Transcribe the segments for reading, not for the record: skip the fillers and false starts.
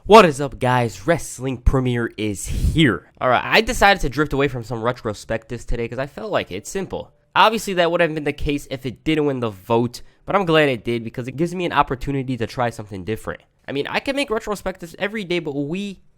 What is up, guys? Wrestling Premiere is here. Alright, I decided to drift away from some retrospectives today because I felt like it's simple. Obviously, that would have been the case if it didn't win the vote, but I'm glad it did because it gives me an opportunity to try something different. I mean, I can make retrospectives every day, but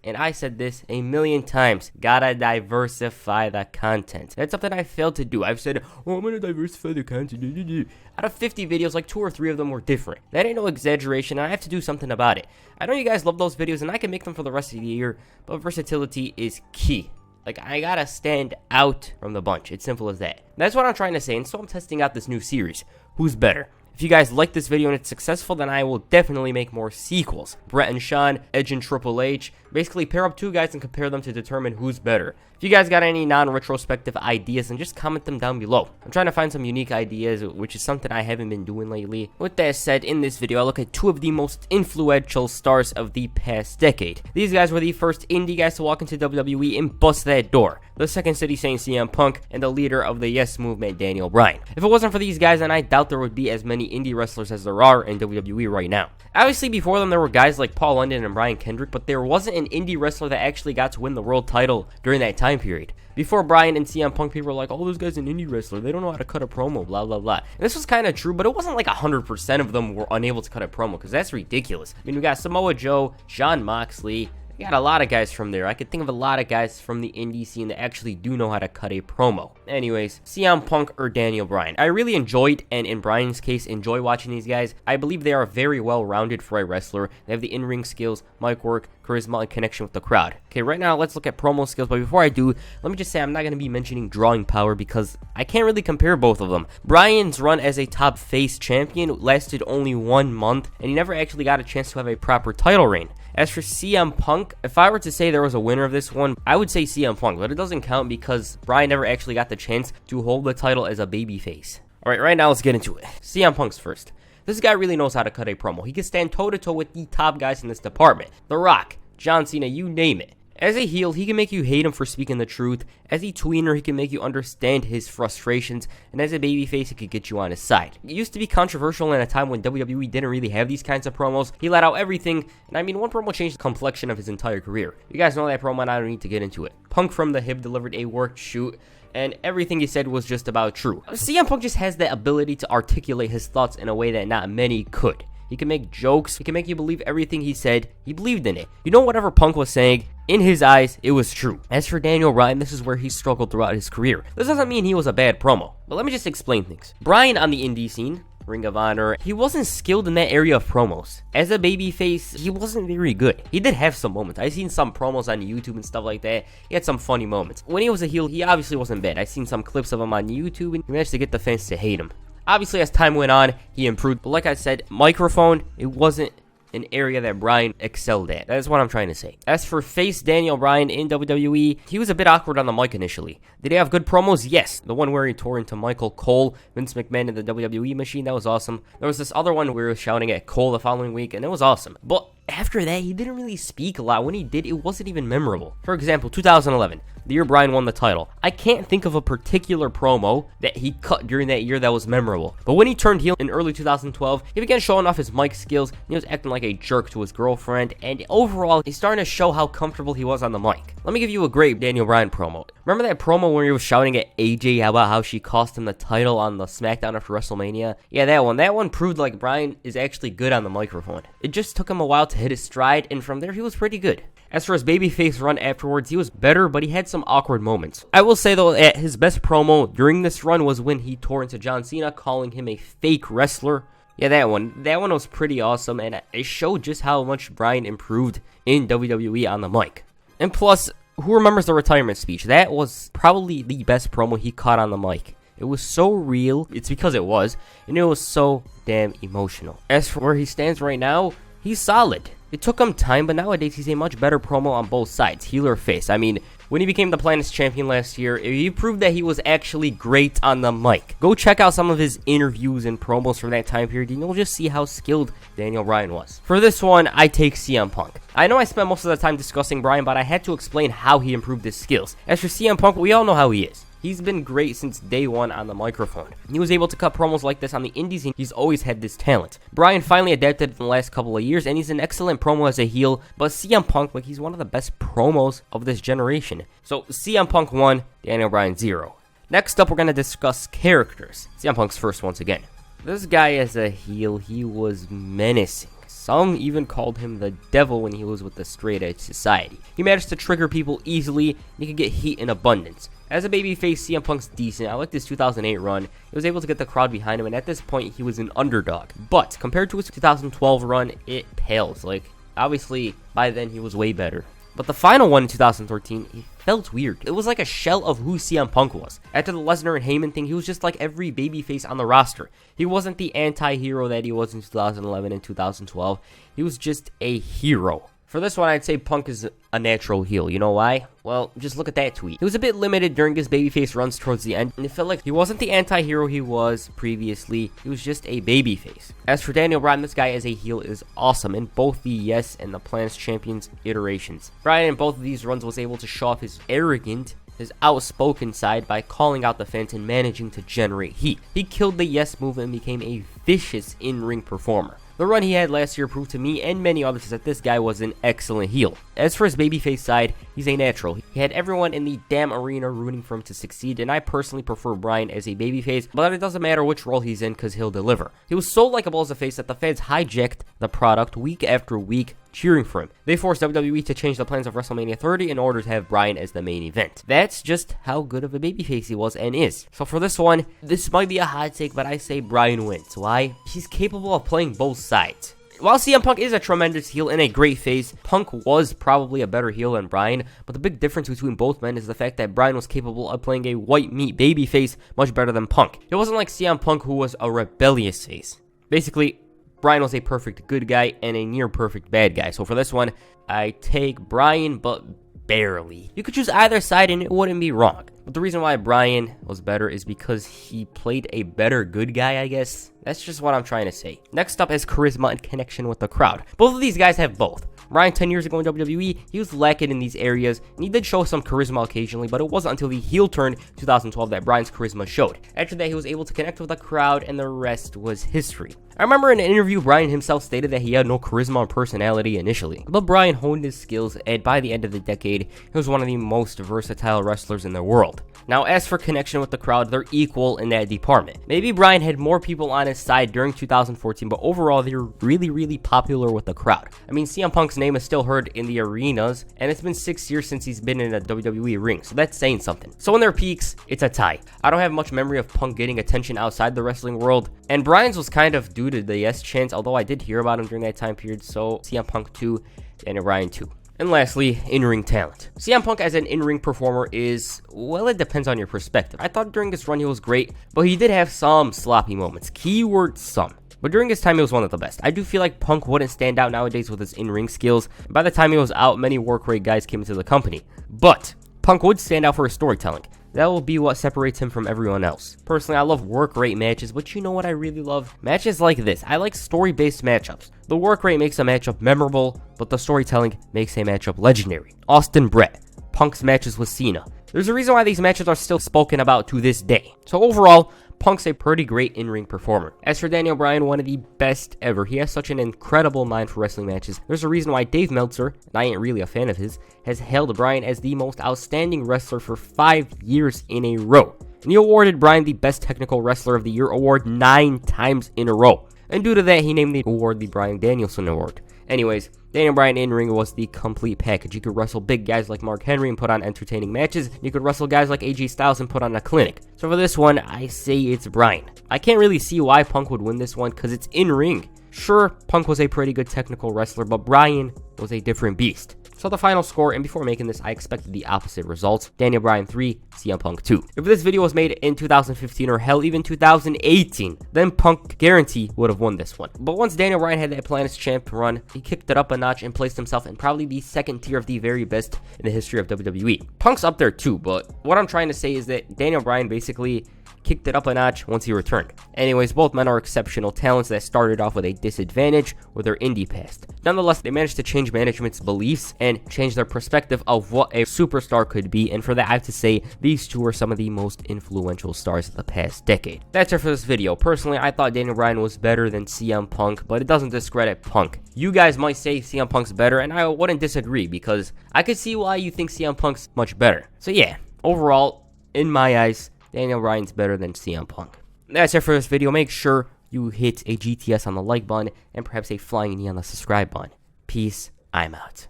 and I said this a million times, gotta diversify the content. That's something I failed to do. I've said, I'm gonna diversify the content. Out of 50 videos, like 2 or 3 of them were different. That ain't no exaggeration, and I have to do something about it. I know you guys love those videos, and I can make them for the rest of the year, but versatility is key. Like, I gotta stand out from the bunch. It's simple as that. That's what I'm trying to say, and so I'm testing out this new series. Who's better? If you guys like this video and it's successful, then I will definitely make more sequels. Brett and Sean, Edge and Triple H. Basically, pair up 2 guys and compare them to determine who's better. If you guys got any non-retrospective ideas, then just comment them down below. I'm trying to find some unique ideas, which is something I haven't been doing lately. With that said, in this video, I look at 2 of the most influential stars of the past decade. These guys were the first indie guys to walk into WWE and bust that door. The second City Saint CM Punk, and the leader of the Yes Movement, Daniel Bryan. If it wasn't for these guys, then I doubt there would be as many indie wrestlers as there are in WWE right now. Obviously, before them, there were guys like Paul London and Brian Kendrick, but there wasn't an indie wrestler that actually got to win the world title during that time period. Before Bryan and CM Punk, people were like, oh, those guys an indie wrestler, they don't know how to cut a promo, blah, blah, blah. And this was kind of true, but it wasn't like 100% of them were unable to cut a promo, because that's ridiculous. I mean, we got Samoa Joe, Jon Moxley. We got a lot of guys from there. I could think of a lot of guys from the indie scene that actually do know how to cut a promo. Anyways, CM Punk or Daniel Bryan. I really enjoyed, and in Bryan's case, enjoy watching these guys. I believe they are very well-rounded for a wrestler. They have the in-ring skills, mic work, charisma, and connection with the crowd. Okay, right now, let's look at promo skills, but before I do, let me just say I'm not going to be mentioning drawing power because I can't really compare both of them. Bryan's run as a top face champion lasted only 1 month, and he never actually got a chance to have a proper title reign. As for CM Punk, if I were to say there was a winner of this one, I would say CM Punk, but it doesn't count because Bryan never actually got the chance to hold the title as a babyface. Alright, right now let's get into it. CM Punk's first. This guy really knows how to cut a promo. He can stand toe-to-toe with the top guys in this department. The Rock, John Cena, you name it. As a heel, he can make you hate him for speaking the truth. As a tweener, he can make you understand his frustrations. And as a babyface, he could get you on his side. It used to be controversial in a time when WWE didn't really have these kinds of promos. He let out everything. And I mean, one promo changed the complexion of his entire career. You guys know that promo, and I don't need to get into it. Punk from the hip delivered a worked shoot, and everything he said was just about true. CM Punk just has the ability to articulate his thoughts in a way that not many could. He can make jokes. He can make you believe everything he said. He believed in it. You know, whatever Punk was saying, in his eyes, it was true. As for Daniel Bryan, this is where he struggled throughout his career. This doesn't mean he was a bad promo, but let me just explain things. Bryan on the indie scene, Ring of Honor, he wasn't skilled in that area of promos. As a babyface, he wasn't very good. He did have some moments. I've seen some promos on YouTube and stuff like that. He had some funny moments. When he was a heel, he obviously wasn't bad. I've seen some clips of him on YouTube, and he managed to get the fans to hate him. Obviously, as time went on, he improved. But like I said, microphone, it wasn't an area that Bryan excelled at. That's what I'm trying to say. As for face Daniel Bryan in WWE, he was a bit awkward on the mic initially. Did he have good promos? Yes. The one where he tore into Michael Cole, Vince McMahon in the WWE machine, that was awesome. There was this other one where he was shouting at Cole the following week, and it was awesome. But after that, he didn't really speak a lot. When he did, it wasn't even memorable. For example, 2011, the year Bryan won the title. I can't think of a particular promo that he cut during that year that was memorable. But when he turned heel in early 2012, he began showing off his mic skills, and he was acting like a jerk to his girlfriend, and overall, he's starting to show how comfortable he was on the mic. Let me give you a great Daniel Bryan promo. Remember that promo where he was shouting at AJ about how she cost him the title on the SmackDown after WrestleMania? Yeah, that one. That one proved like Bryan is actually good on the microphone. It just took him a while to hit his stride, and from there, he was pretty good. As for his babyface run afterwards, he was better, but he had some awkward moments. I will say, though, that his best promo during this run was when he tore into John Cena, calling him a fake wrestler. Yeah, that one. That one was pretty awesome, and it showed just how much Bryan improved in WWE on the mic. And plus, who remembers the retirement speech? That was probably the best promo he caught on the mic. It was so real. It's because it was. And it was so damn emotional. As for where he stands right now, he's solid. It took him time, but nowadays he's a much better promo on both sides, heel or face. I mean, when he became the Planet's champion last year, he proved that he was actually great on the mic. Go check out some of his interviews and promos from that time period, and you'll just see how skilled Daniel Bryan was. For this one, I take CM Punk. I know I spent most of the time discussing Bryan, but I had to explain how he improved his skills. As for CM Punk, we all know how he is. He's been great since day one on the microphone. He was able to cut promos like this on the indies, and he's always had this talent. Bryan finally adapted in the last couple of years, and he's an excellent promo as a heel, but CM Punk, like, he's one of the best promos of this generation. So CM Punk 1, Daniel Bryan 0. Next up, we're going to discuss characters. CM Punk's first once again. This guy as a heel, he was menacing. Some even called him the devil when he was with the straight edge society. He managed to trigger people easily, and he could get heat in abundance. As a babyface, CM Punk's decent. I like this 2008 run. He was able to get the crowd behind him, and at this point, he was an underdog. But compared to his 2012 run, it pales. Like, obviously, by then, he was way better. But the final one in 2013, it felt weird. It was like a shell of who CM Punk was. After the Lesnar and Heyman thing, he was just like every babyface on the roster. He wasn't the anti-hero that he was in 2011 and 2012. He was just a hero. For this one, I'd say Punk is a natural heel. You know why? Well, just look at that tweet. He was a bit limited during his babyface runs towards the end, and it felt like he wasn't the anti-hero he was previously. He was just a babyface. As for Daniel Bryan, this guy as a heel is awesome in both the Yes and the Planets Champions iterations. Bryan in both of these runs was able to show off his arrogant, his outspoken side by calling out the fans and managing to generate heat. He killed the Yes move and became a vicious in-ring performer. The run he had last year proved to me and many others that this guy was an excellent heel. As for his babyface side, he's a natural. He had everyone in the damn arena rooting for him to succeed, and I personally prefer Bryan as a babyface, but it doesn't matter which role he's in because he'll deliver. He was so likable as a face that the fans hijacked the product week after week, cheering for him. They forced WWE to change the plans of WrestleMania 30 in order to have Bryan as the main event. That's just how good of a babyface he was and is. So for this one, this might be a hot take, but I say Bryan wins. Why? He's capable of playing both sides. While CM Punk is a tremendous heel and a great face, Punk was probably a better heel than Bryan, but the big difference between both men is the fact that Bryan was capable of playing a white meat babyface much better than Punk. It wasn't like CM Punk, who was a rebellious face. Basically, Bryan was a perfect good guy and a near perfect bad guy. So for this one, I take Bryan, but barely. You could choose either side and it wouldn't be wrong. But the reason why Bryan was better is because he played a better good guy, I guess. That's just what I'm trying to say. Next up is charisma and connection with the crowd. Both of these guys have both. Bryan 10 years ago in WWE, he was lacking in these areas, and he did show some charisma occasionally, but it wasn't until the heel turn 2012 that Bryan's charisma showed. After that, he was able to connect with the crowd, and the rest was history. I remember in an interview, Bryan himself stated that he had no charisma or personality initially, but Bryan honed his skills, and by the end of the decade, he was one of the most versatile wrestlers in the world. Now, as for connection with the crowd, they're equal in that department. Maybe Bryan had more people on his side during 2014, but overall, they're really popular with the crowd. I mean, CM Punk's name is still heard in the arenas, and it's been 6 years since he's been in a WWE ring, so that's saying something. So in their peaks, it's a tie. I don't have much memory of Punk getting attention outside the wrestling world, and Bryan's was kind of due to the Yes chance, although I did hear about him during that time period, so CM Punk 2 and Bryan 2. And lastly, in-ring talent. CM Punk as an in-ring performer is, well, it depends on your perspective. I thought during his run he was great, but he did have some sloppy moments. Keyword some. But during his time, he was one of the best. I do feel like Punk wouldn't stand out nowadays with his in-ring skills. By the time he was out, many work rate guys came into the company. But Punk would stand out for his storytelling. That will be what separates him from everyone else. Personally, I love work rate matches, but you know what I really love? Matches like this. I like story-based matchups. The work rate makes a matchup memorable, but the storytelling makes a matchup legendary. Austin Brett, Punk's matches with Cena. There's a reason why these matches are still spoken about to this day. So overall, Punk's a pretty great in-ring performer. As for Daniel Bryan, one of the best ever. He has such an incredible mind for wrestling matches. There's a reason why Dave Meltzer, and I ain't really a fan of his, has hailed Bryan as the most outstanding wrestler for 5 years in a row. And he awarded Bryan the Best Technical Wrestler of the Year award 9 times in a row. And due to that, he named the award the Bryan Danielson Award. Anyways, Daniel Bryan in-ring was the complete package. You could wrestle big guys like Mark Henry and put on entertaining matches. You could wrestle guys like AJ Styles and put on a clinic. So for this one, I say it's Bryan. I can't really see why Punk would win this one because it's in-ring. Sure, Punk was a pretty good technical wrestler, but Bryan was a different beast. So the final score, and before making this, I expected the opposite results. Daniel Bryan 3, CM Punk 2. If this video was made in 2015 or hell, even 2018, then Punk guarantee would have won this one. But once Daniel Bryan had that Planets Champ run, he kicked it up a notch and placed himself in probably the second tier of the very best in the history of WWE. Punk's up there too, but what I'm trying to say is that Daniel Bryan basically kicked it up a notch once he returned. Anyways, both men are exceptional talents that started off with a disadvantage with their indie past. Nonetheless, they managed to change management's beliefs and change their perspective of what a superstar could be, and for that I have to say these two are some of the most influential stars of the past decade. That's it for this video. Personally, I thought Daniel Bryan was better than CM Punk, but it doesn't discredit Punk. You guys might say CM Punk's better, and I wouldn't disagree because I could see why you think CM Punk's much better. So yeah, overall, in my eyes, Daniel Bryan's better than CM Punk. That's it for this video. Make sure you hit a GTS on the like button and perhaps a flying knee on the subscribe button. Peace. I'm out.